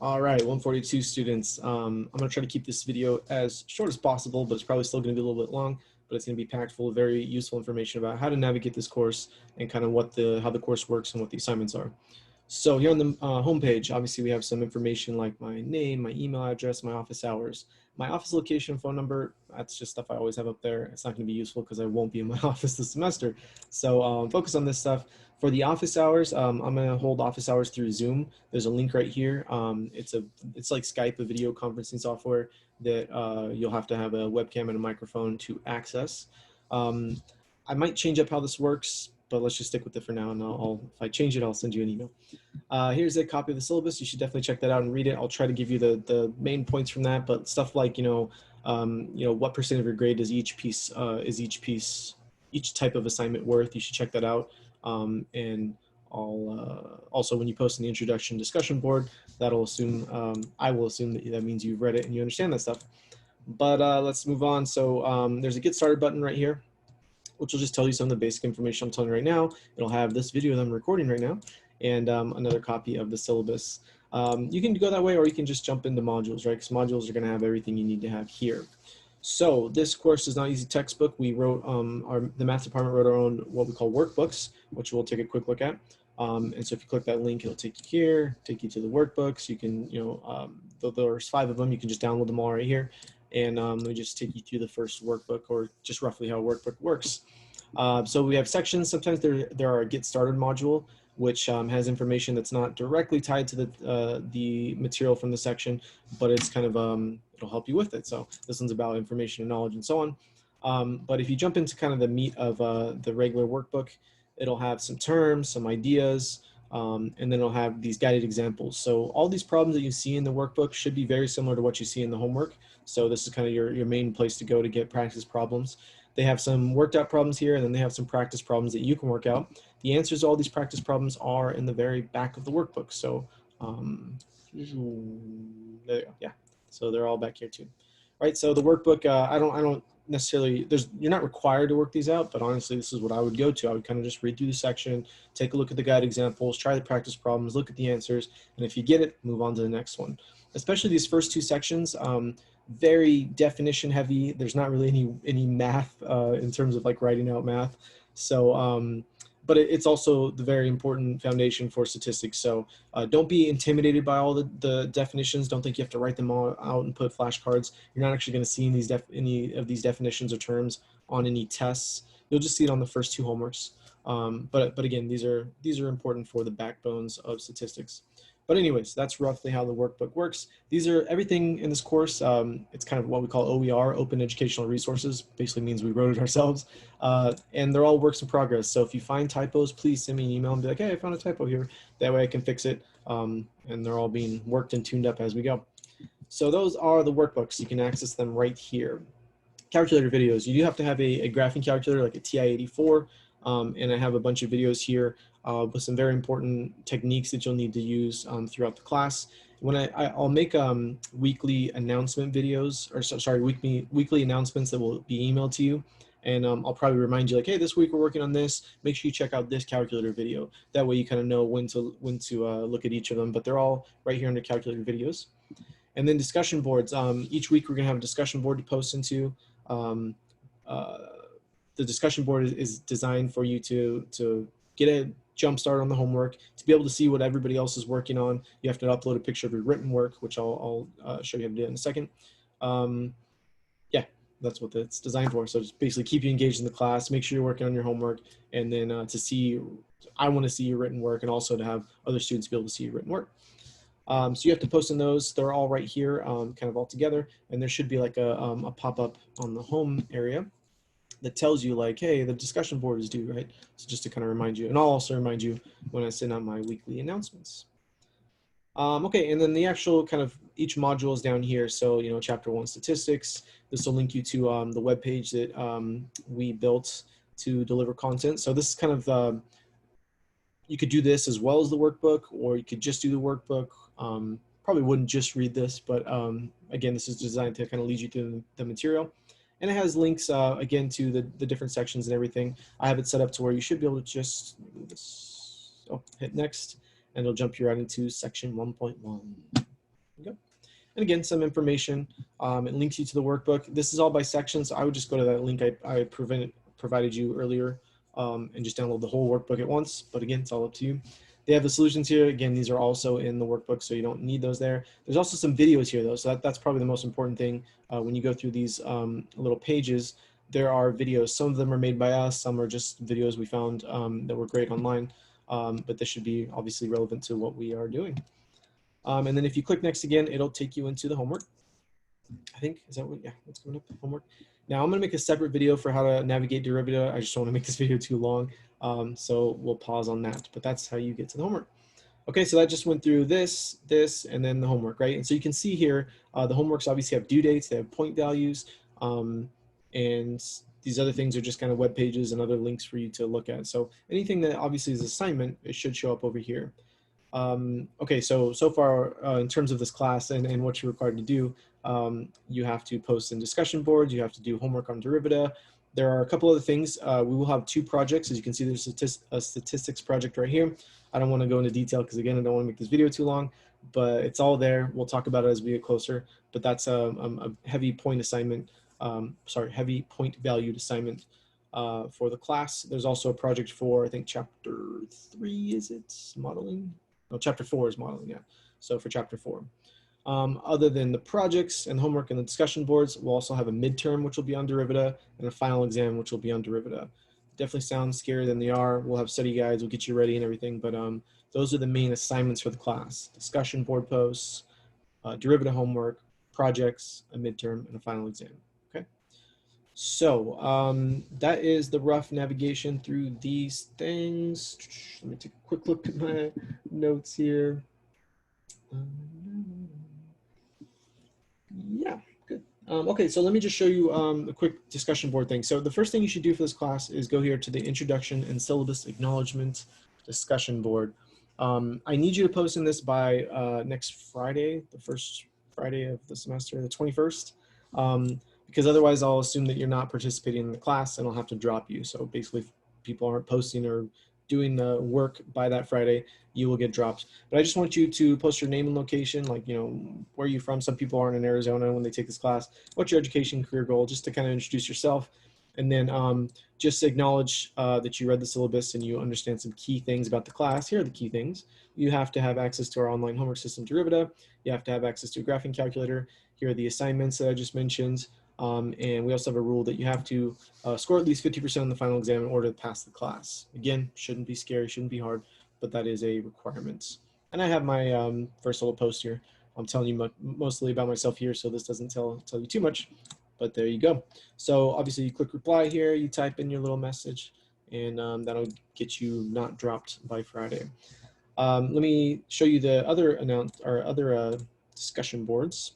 All right, 142 students. I'm going to try to keep this video as short as possible, but it's probably still going to be a little bit long, but it's going to be packed full of very useful information about how to navigate this course and kind of how the course works and what the assignments are. So here on the homepage, obviously we have some information like my name, my email address, my office hours, my office location, phone number. That's just stuff I always have up there. It's not going to be useful because I won't be in my office this semester. So focus on this stuff. For the office hours, I'm going to hold office hours through Zoom. There's a link right here. It's like Skype, a video conferencing software that you'll have to have a webcam and a microphone to access. I might change up how this works, but let's just stick with it for now. And if I change it, I'll send you an email. Here's a copy of the syllabus. You should definitely check that out and read it. I'll try to give you the main points from that, but stuff like, what percent of your grade is each type of assignment worth. You should check that out. And I'll also, when you post in the introduction discussion board, that'll assume, I will assume that means you've read it and you understand that stuff. But let's move on. So there's a get started button right here, which will just tell you some of the basic information I'm telling you right now. It'll have this video that I'm recording right now and another copy of the syllabus. You can go that way, or you can just jump into modules, right? Because modules are going to have everything you need to have here. So this course is not easy textbook. We wrote, the math department wrote our own what we call workbooks, which we'll take a quick look at. And so if you click that link, it'll take you here, take you to the workbooks. You can, there's 5 of them. You can just download them all right here. And we just take you through the first workbook, or just roughly how a workbook works. So we have sections. Sometimes there are a get started module, which has information that's not directly tied to the material from the section, but it's kind of, it'll help you with it. So this one's about information and knowledge and so on. But if you jump into kind of the meat of the regular workbook, it'll have some terms, some ideas, and then it'll have these guided examples. So all these problems that you see in the workbook should be very similar to what you see in the homework. So this is kind of your main place to go to get practice problems. They have some worked out problems here, and then they have some practice problems that you can work out. The answers to all these practice problems are in the very back of the workbook. So there you go. Yeah, so they're all back here too. Right, so the workbook, I don't necessarily, you're not required to work these out, but honestly, this is what I would go to. I would kind of just read through the section, take a look at the guide examples, try the practice problems, look at the answers, and if you get it, move on to the next one. Especially these first 2 sections, very definition heavy. There's not really any math in terms of like writing out math. So, but it's also the very important foundation for statistics. So don't be intimidated by all the definitions. Don't think you have to write them all out and put flashcards. You're not actually going to see any of these definitions or terms on any tests. You'll just see it on the first 2 homeworks. But again, these are important for the backbones of statistics. But anyways, that's roughly how the workbook works. These are everything in this course. It's kind of what we call OER, Open Educational Resources. Basically means we wrote it ourselves. And they're all works in progress. So if you find typos, please send me an email and be like, hey, I found a typo here. That way I can fix it. And they're all being worked and tuned up as we go. So those are the workbooks. You can access them right here. Calculator videos. You do have to have a graphing calculator like a TI-84. And I have a bunch of videos here with some very important techniques that you'll need to use throughout the class. When I'll make weekly announcement videos, or sorry, weekly announcements that will be emailed to you. And I'll probably remind you like, hey, this week we're working on this. Make sure you check out this calculator video. That way you kind of know when to look at each of them, but they're all right here under calculator videos. And then discussion boards. Each week we're gonna have a discussion board to post into. The discussion board is designed for you to get a jump start on the homework, to be able to see what everybody else is working on. You have to upload a picture of your written work, which I'll show you how to do it in a second. Yeah, that's what it's designed for. So just basically keep you engaged in the class, make sure you're working on your homework, and then I want to see your written work, and also to have other students be able to see your written work. So you have to post in those. They're all right here, kind of all together, and there should be like a pop-up on the home area that tells you like, hey, the discussion board is due, right? So just to kind of remind you, and I'll also remind you when I send out my weekly announcements. Okay, and then the actual kind of each module is down here. So, chapter 1 statistics, this will link you to the webpage that we built to deliver content. So this is kind of, you could do this as well as the workbook, or you could just do the workbook. Probably wouldn't just read this, but again, this is designed to kind of lead you through the material. And it has links, again, to the different sections and everything. I have it set up to where you should be able to just hit next, and it'll jump you right into section 1.1. And again, some information. It links you to the workbook. This is all by section, so I would just go to that link I provided you earlier and just download the whole workbook at once. But again, it's all up to you. They have the solutions here. Again, these are also in the workbook, so you don't need those there. There's also some videos here, though, so that's probably the most important thing. When you go through these little pages, there are videos. Some of them are made by us. Some are just videos we found that were great online. But this should be obviously relevant to what we are doing. And then if you click next again, it'll take you into the homework. I think, is that what, yeah, what's coming up, homework. Now I'm gonna make a separate video for how to navigate Derivida. I just don't wanna make this video too long. So we'll pause on that, but that's how you get to the homework. Okay, so that just went through this, and then the homework, right? And so you can see here, the homeworks obviously have due dates, they have point values, and these other things are just kind of web pages and other links for you to look at. So anything that obviously is assignment, it should show up over here. Okay, so far in terms of this class and what you're required to do, you have to post in discussion boards, you have to do homework on Derivida. There are a couple other things. We will have 2 projects. As you can see, there's a statistics project right here. I don't want to go into detail because again, I don't want to make this video too long, but it's all there. We'll talk about it as we get closer, but that's a heavy point assignment, heavy point valued assignment for the class. There's also a project for, I think, chapter 3, is it? Modeling? No, chapter 4 is modeling, yeah. So for chapter 4. Other than the projects and homework and the discussion boards, we'll also have a midterm, which will be on Derivida, and a final exam, which will be on Derivida. Definitely sounds scarier than they are. We'll have study guides, we'll get you ready and everything, but those are the main assignments for the class. Discussion board posts, Derivida homework, projects, a midterm, and a final exam, okay? So that is the rough navigation through these things. Let me take a quick look at my notes here. Yeah, good. Okay, so let me just show you a quick discussion board thing. So the first thing you should do for this class is go here to the Introduction and Syllabus Acknowledgement discussion board. I need you to post in this by next Friday, the first Friday of the semester, the 21st, because otherwise I'll assume that you're not participating in the class and I'll have to drop you. So basically, if people aren't posting or doing the work by that Friday, you will get dropped. But I just want you to post your name and location, like, you know, where are you from? Some people aren't in Arizona when they take this class. What's your education career goal? Just to kind of introduce yourself. And then just acknowledge that you read the syllabus and you understand some key things about the class. Here are the key things. You have to have access to our online homework system, Derivida. You have to have access to a graphing calculator. Here are the assignments that I just mentioned. And we also have a rule that you have to score at least 50% on the final exam in order to pass the class. Again, shouldn't be scary, shouldn't be hard, but that is a requirement. And I have my first little post here. I'm telling you mostly about myself here, so this doesn't tell you too much, but there you go. So obviously you click reply here, you type in your little message, and that'll get you not dropped by Friday. Let me show you the other discussion boards.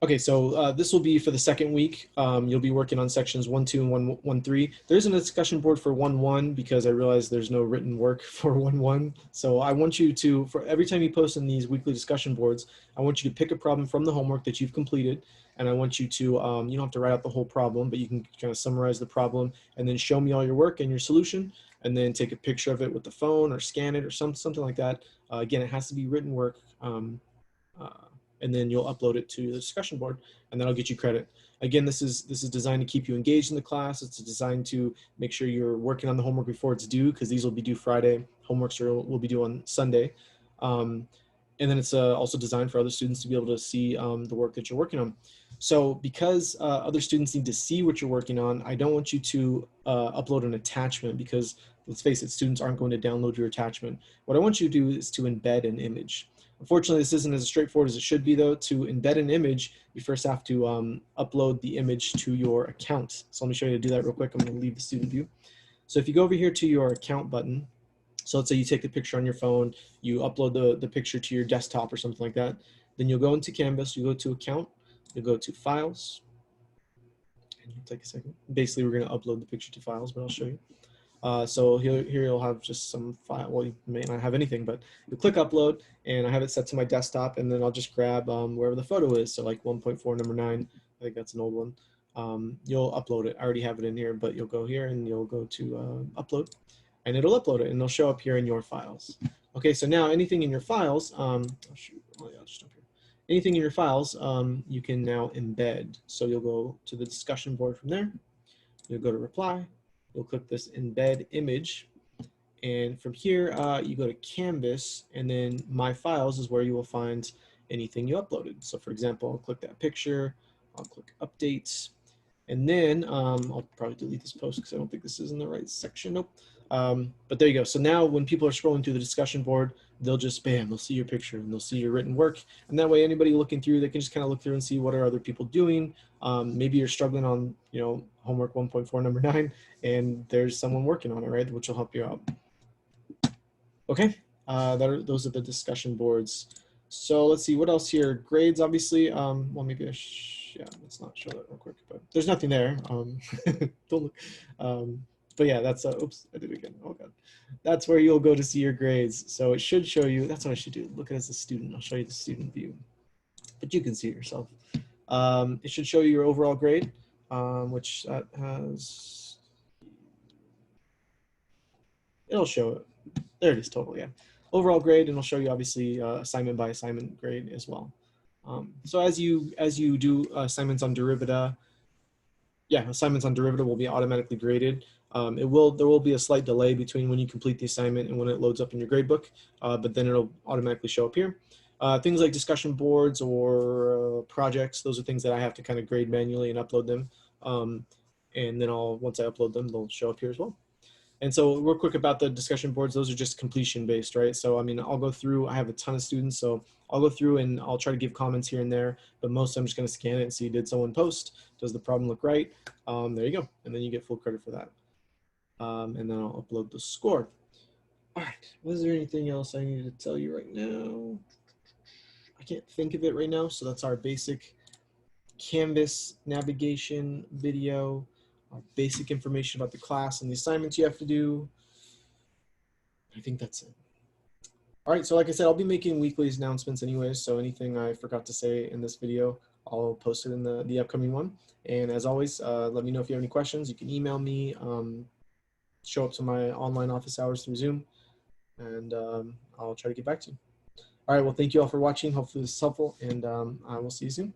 Okay, so this will be for the second week. You'll be working on sections 1, 2, and 1, 3. There's a discussion board for 1, 1 because I realized there's no written work for 1, 1. So I want you to, for every time you post in these weekly discussion boards, I want you to pick a problem from the homework that you've completed. And I want you to, you don't have to write out the whole problem, but you can kind of summarize the problem and then show me all your work and your solution, and then take a picture of it with the phone or scan it or something like that. Again, it has to be written work. And then you'll upload it to the discussion board, and that'll get you credit. Again, this is designed to keep you engaged in the class. It's designed to make sure you're working on the homework before it's due, because these will be due Friday. Homeworks will be due on Sunday. And then it's also designed for other students to be able to see the work that you're working on. So because other students need to see what you're working on, I don't want you to upload an attachment, because let's face it, students aren't going to download your attachment. What I want you to do is to embed an image. Unfortunately, this isn't as straightforward as it should be, though. To embed an image, you first have to upload the image to your account. So let me show you how to do that real quick. I'm going to leave the student view. So if you go over here to your account button, so let's say you take the picture on your phone, you upload the picture to your desktop or something like that, then you'll go into Canvas, you go to Account, you'll go to Files, and you'll take a second. Basically, we're going to upload the picture to Files, but I'll show you. So here you'll have just some file. Well, you may not have anything, but you click upload, and I have it set to my desktop, and then I'll just grab wherever the photo is. So like 1.4 number 9, I think that's an old one. You'll upload it. I already have it in here, but you'll go here and you'll go to upload, and it'll upload it, and it'll show up here in your files. Okay, so now anything in your files, oh shoot, oh yeah, I'll just jump here. Anything in your files, you can now embed. So you'll go to the discussion board from there. You'll go to reply. You'll click this embed image. And from here, you go to Canvas, and then My Files is where you will find anything you uploaded. So for example, I'll click that picture, I'll click Updates, and then I'll probably delete this post because I don't think this is in the right section. Nope. But there you go. So now when people are scrolling through the discussion board, they'll just, bam, they'll see your picture and they'll see your written work. And that way, anybody looking through, they can just kind of look through and see what are other people doing. Maybe you're struggling on, homework 1.4, number 9, and there's someone working on it, right, which will help you out. Okay, those are the discussion boards. So let's see, what else here? Grades, obviously. Well, maybe yeah, let's not show that real quick, but there's nothing there. Don't look. But yeah, that's, oops, I did it again. Oh God. That's where you'll go to see your grades. So it should show you, that's what I should do. Look at it as a student. I'll show you the student view, but you can see it yourself. It should show you your overall grade, which that has, it'll show it. There it is, total, yeah. Overall grade, and it'll show you obviously assignment by assignment grade as well. So as you do assignments on Derivata, assignments on Derivata will be automatically graded. There will be a slight delay between when you complete the assignment and when it loads up in your gradebook, but then it'll automatically show up here. Things like discussion boards or projects, those are things that I have to kind of grade manually and upload them. And then once I upload them, they'll show up here as well. And so real quick about the discussion boards, those are just completion based, right? So, I mean, I'll go through, I have a ton of students, so I'll go through and I'll try to give comments here and there, but most I'm just gonna scan it and see, did someone post? Does the problem look right? There you go. And then you get full credit for that. And then I'll upload the score. All right, was there anything else I need to tell you right now? I can't think of it right now. So that's our basic Canvas navigation video. Basic information about the class and the assignments you have to do. I think that's it. All right, so like I said, I'll be making weekly announcements anyways, so anything I forgot to say in this video, I'll post it in the upcoming one. And as always, let me know if you have any questions. You can email me, show up to my online office hours through Zoom, and I'll try to get back to you. All right, well, thank you all for watching. Hopefully this is helpful, and I will see you soon.